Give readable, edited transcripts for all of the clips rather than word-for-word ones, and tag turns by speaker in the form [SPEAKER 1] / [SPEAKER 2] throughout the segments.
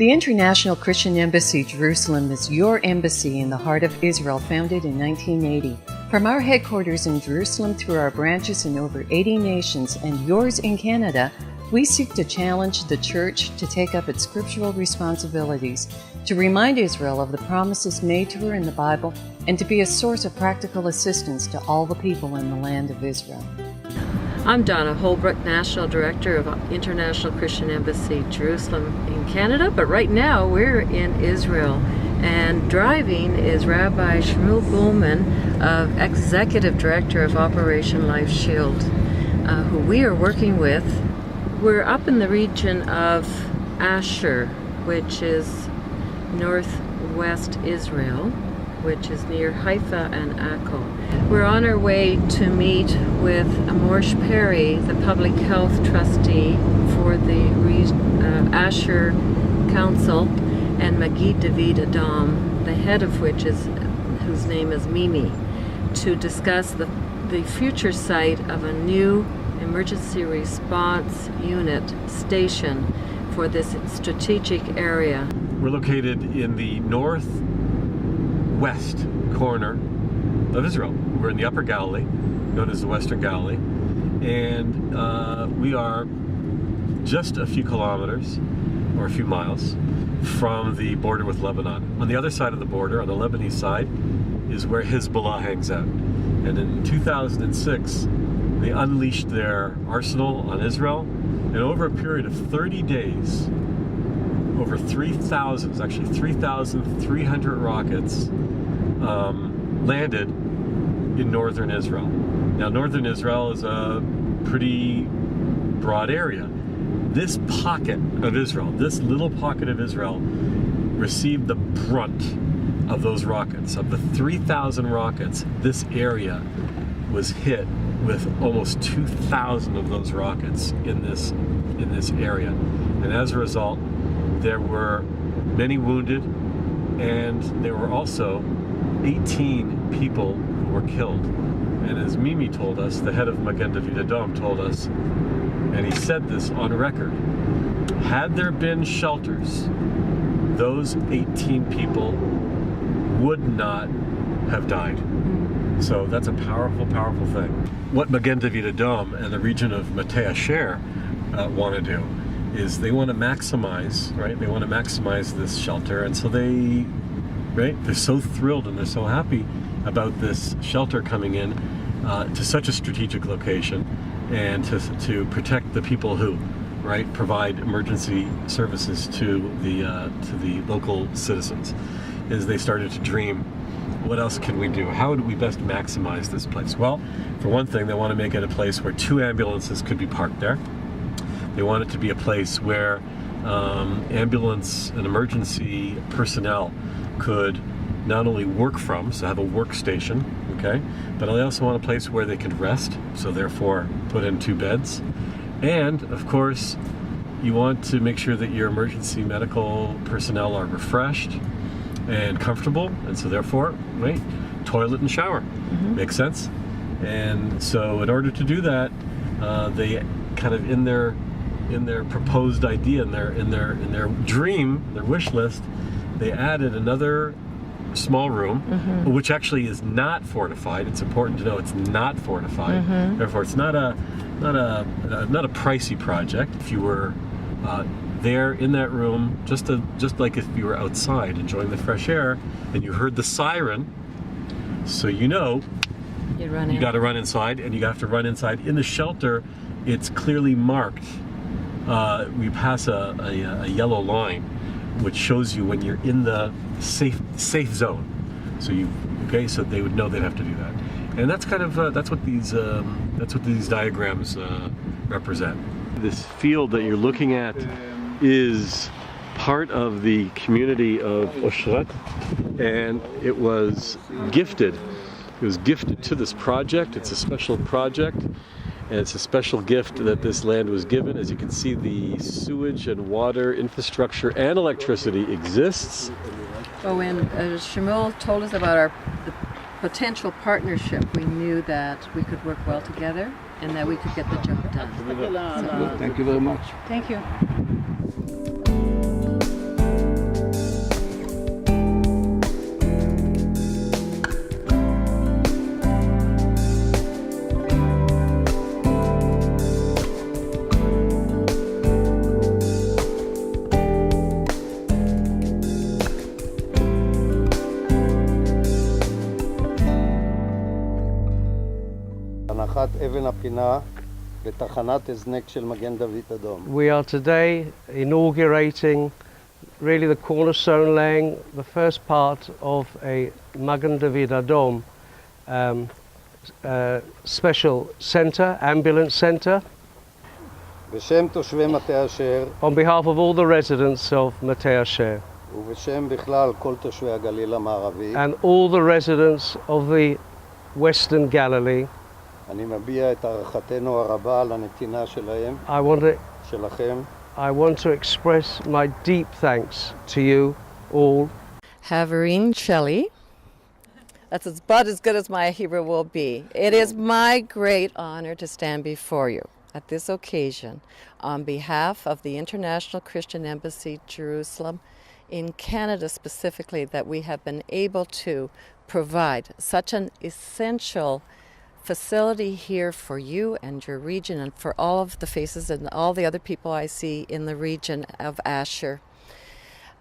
[SPEAKER 1] The International Christian Embassy Jerusalem is your embassy in the heart of Israel, founded in 1980. From our headquarters in Jerusalem through our branches in over 80 nations and yours in Canada, we seek to challenge the Church to take up its scriptural responsibilities, to remind Israel of the promises made to her in the Bible, and to be a source of practical assistance to all the people in the land of Israel.
[SPEAKER 2] I'm Donna Holbrook, National Director of International Christian Embassy Jerusalem in Canada, but right now we're in Israel. And driving is Rabbi Shmuel Buhlman, Executive Director of Operation Life Shield, who we are working with. We're up in the region of Asher, which is northwest Israel, which is near Haifa and Akko. We're on our way to meet with Amorsh Perry, the Public Health Trustee for the Asher Council, and Magid David Adom, the head of whose name is Mimi, to discuss the future site of a new emergency response unit station for this strategic area.
[SPEAKER 3] We're located in the northwest corner of Israel. We're in the Upper Galilee, known as the Western Galilee, and we are just a few kilometers or a few miles from the border with Lebanon. On the other side of the border, on the Lebanese side, is where Hezbollah hangs out. And in 2006, they unleashed their arsenal on Israel, and over a period of 30 days, over 3,000, actually 3,300 rockets landed in northern Israel. Now, northern Israel is a pretty broad area. This pocket of Israel, this little pocket of Israel, received the brunt of those rockets. Of the 3,000 rockets, this area was hit with almost 2,000 of those rockets in this area. And as a result, there were many wounded, and there were also 18 people who were killed. And as Mimi told us, the head of Magen David Adom told us, and he said this on record, had there been shelters, those 18 people would not have died. So that's a powerful, powerful thing. What Magen David Adom and the region of Mate Asher want to do is they want to maximize, right? They want to maximize this shelter, and so they're so thrilled and they're so happy about this shelter coming in to such a strategic location, and to protect the people who, right, provide emergency services to the local citizens. Is they started to dream, what else can we do? How do we best maximize this place? Well, for one thing, they want to make it a place where 2 ambulances could be parked there. They want it to be a place where ambulance and emergency personnel could not only work from, so have a workstation, okay, but they also want a place where they could rest, so therefore put in 2 beds. And, of course, you want to make sure that your emergency medical personnel are refreshed and comfortable, and so therefore, right, toilet and shower. Makes sense? And so in order to do that, they kind of in their proposed idea, in their dream, their wish list, they added another small room, which actually is not fortified. It's important to know it's not fortified. Therefore, it's not a pricey project. If you were there in that room, just like if you were outside enjoying the fresh air and you heard the siren, so you know you got to run inside, and you have to run inside. In the shelter, it's clearly marked. We pass a yellow line which shows you when you're in the safe zone. So so they would know they'd have to do that. And that's kind of that's what these diagrams represent. This field that you're looking at is part of the community of Oshrat, and it was gifted. It was gifted to this project. It's a special project, and it's a special gift that this land was given. As you can see, the sewage and water infrastructure and electricity exists.
[SPEAKER 2] Well, when Shmuel told us about the potential partnership, we knew that we could work well together and that we could get the job done.
[SPEAKER 4] Thank you very much.
[SPEAKER 2] Thank you.
[SPEAKER 4] הנחת אבן הפינה בתחנת הזנק של מגן דוד אדום.
[SPEAKER 5] We are today inaugurating really the cornerstone laying, the first part of a Magen David Adom special center, ambulance center.
[SPEAKER 4] בשם תושבי מטה אשר
[SPEAKER 5] On behalf of all the residents of Matei Asher
[SPEAKER 4] ובשם בכלל כל תושבי הגליל המערבי,
[SPEAKER 5] and all the residents of the Western Galilee,
[SPEAKER 4] אני מביע את הערכתנו הרבה על הנתינה שלהם, שלכם.
[SPEAKER 5] I want to express my deep thanks to you all.
[SPEAKER 2] Haverine Shelley. That's about as good as my Hebrew will be. It is my great honor to stand before you at this occasion on behalf of the International Christian Embassy, Jerusalem, in Canada specifically, that we have been able to provide such an essential facility here for you and your region and for all of the faces and all the other people I see in the region of Asher.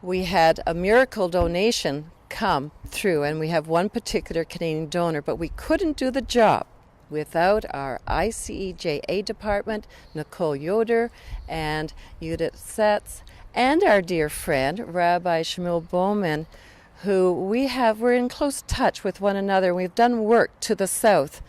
[SPEAKER 2] We had a miracle donation come through, and we have one particular Canadian donor, but we couldn't do the job without our ICEJ department, Nicole Yoder and Judith Setz, and our dear friend, Rabbi Shmuel Bowman, who we're in close touch with one another. We've done work to the south.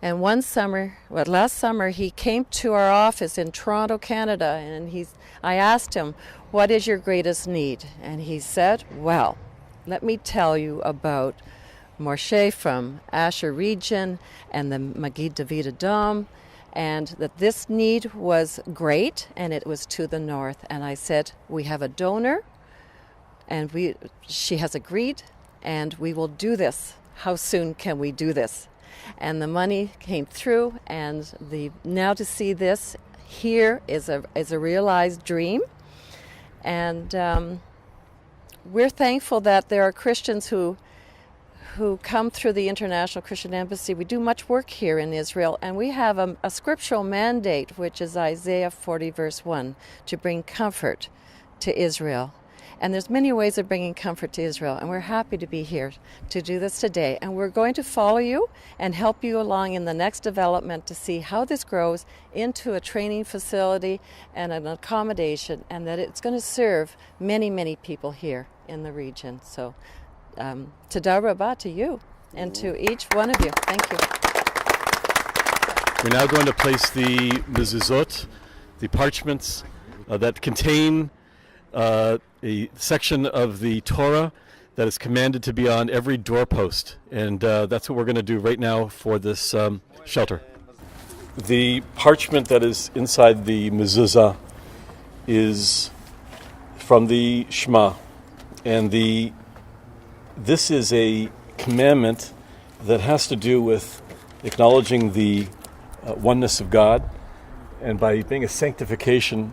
[SPEAKER 2] And last summer, he came to our office in Toronto, Canada, and I asked him, what is your greatest need? And he said, well, let me tell you about Moshe from Asher region and the Magen David Adom, and that this need was great, and it was to the north. And I said, we have a donor, and she has agreed, and we will do this. How soon can we do this? And the money came through, and now to see this here is a realized dream. And we're thankful that there are Christians who come through the International Christian Embassy. We do much work here in Israel, and we have a scriptural mandate, which is Isaiah 40 verse 1, to bring comfort to Israel. And there's many ways of bringing comfort to Israel, and we're happy to be here to do this today. And we're going to follow you and help you along in the next development to see how this grows into a training facility and an accommodation, and that it's going to serve many, many people here in the region. So, Todah Rabbah to you and to each one of you. Thank you.
[SPEAKER 3] We're now going to place the mezuzot, the parchments that contain a section of the Torah that is commanded to be on every doorpost, and that's what we're going to do right now for this shelter. The parchment that is inside the mezuzah is from the Shema, and this is a commandment that has to do with acknowledging the oneness of God, and by being a sanctification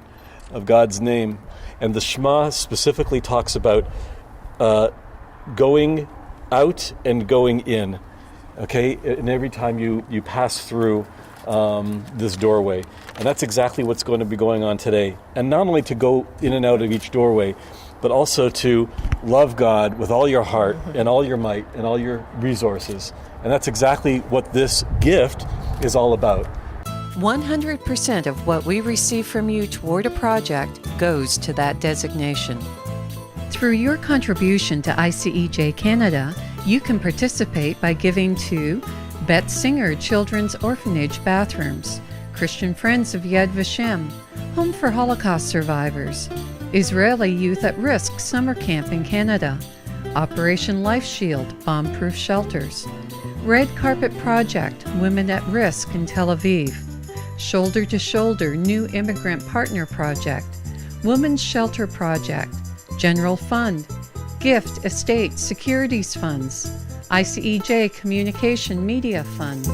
[SPEAKER 3] of God's name. And the Shema specifically talks about going out and going in, okay? And every time you pass through this doorway. And that's exactly what's going to be going on today. And not only to go in and out of each doorway, but also to love God with all your heart and all your might and all your resources. And that's exactly what this gift is all about.
[SPEAKER 1] 100% of what we receive from you toward a project goes to that designation. Through your contribution to ICEJ Canada, you can participate by giving to Bet Singer Children's Orphanage Bathrooms, Christian Friends of Yad Vashem, Home for Holocaust Survivors, Israeli Youth at Risk Summer Camp in Canada, Operation Life Shield Bomb-Proof Shelters, Red Carpet Project Women at Risk in Tel Aviv, Shoulder to Shoulder New Immigrant Partner Project, Women's Shelter Project, General Fund, Gift Estate Securities Funds, ICEJ Communication Media Fund.